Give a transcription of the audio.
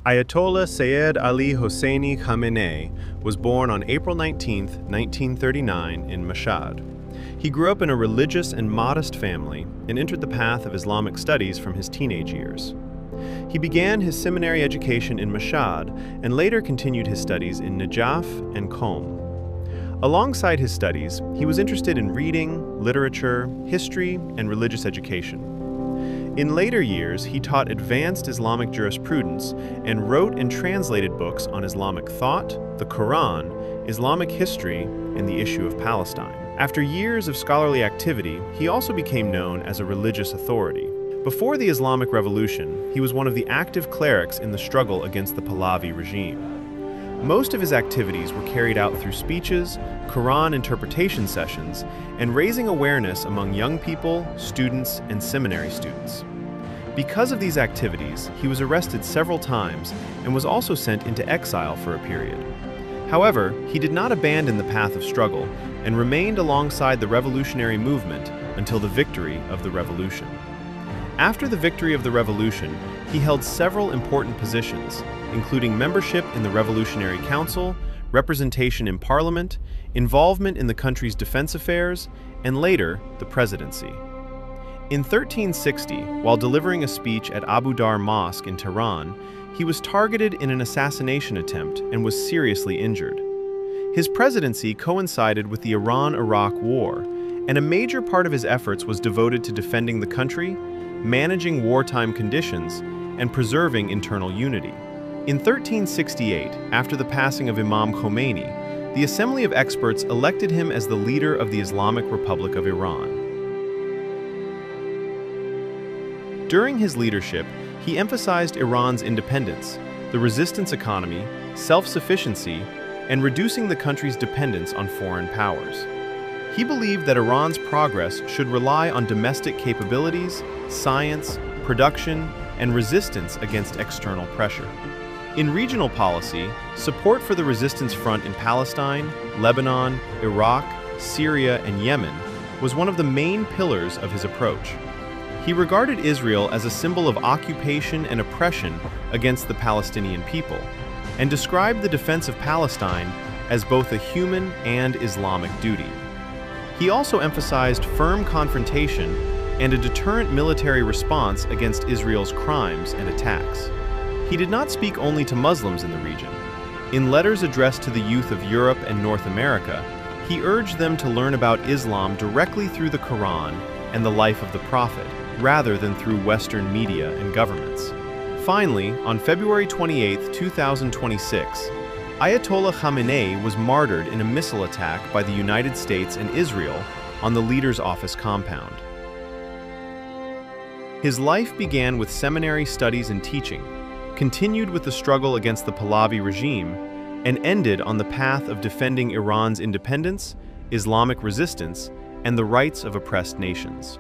Ayatollah Sayed Ali Hosseini Khamenei was born on April 19, 1939, in Mashhad. He grew up in a religious and modest family and entered the path of Islamic studies from his teenage years. He began his seminary education in Mashhad and later continued his studies in Najaf and Qom. Alongside his studies, he was interested in reading, literature, history, and religious education. In later years, he taught advanced Islamic jurisprudence and wrote and translated books on Islamic thought, the Quran, Islamic history, and the issue of Palestine. After years of scholarly activity, he also became known as a religious authority. Before the Islamic Revolution, he was one of the active clerics in the struggle against the Pahlavi regime. Most of his activities were carried out through speeches, Quran interpretation sessions, and raising awareness among young people, students, and seminary students. Because of these activities, he was arrested several times and was also sent into exile for a period. However, he did not abandon the path of struggle and remained alongside the revolutionary movement until the victory of the revolution. After the victory of the revolution, he held several important positions, including membership in the Revolutionary Council, representation in Parliament, involvement in the country's defense affairs, and later, the presidency. In 1360, while delivering a speech at Abu Dar Mosque in Tehran, he was targeted in an assassination attempt and was seriously injured. His presidency coincided with the Iran-Iraq War, and a major part of his efforts was devoted to defending the country, managing wartime conditions, and preserving internal unity. In 1368, after the passing of Imam Khomeini, the Assembly of Experts elected him as the leader of the Islamic Republic of Iran. During his leadership, he emphasized Iran's independence, the resistance economy, self-sufficiency, and reducing the country's dependence on foreign powers. He believed that Iran's progress should rely on domestic capabilities, science, production, and resistance against external pressure. In regional policy, support for the resistance front in Palestine, Lebanon, Iraq, Syria, and Yemen was one of the main pillars of his approach. He regarded Israel as a symbol of occupation and oppression against the Palestinian people, and described the defense of Palestine as both a human and Islamic duty. He also emphasized firm confrontation and a deterrent military response against Israel's crimes and attacks. He did not speak only to Muslims in the region. In letters addressed to the youth of Europe and North America, he urged them to learn about Islam directly through the Quran and the life of the Prophet, rather than through Western media and governments. Finally, on February 28, 2026, Ayatollah Khamenei was martyred in a missile attack by the United States and Israel on the leader's office compound. His life began with seminary studies and teaching, continued with the struggle against the Pahlavi regime, and ended on the path of defending Iran's independence, Islamic resistance, and the rights of oppressed nations.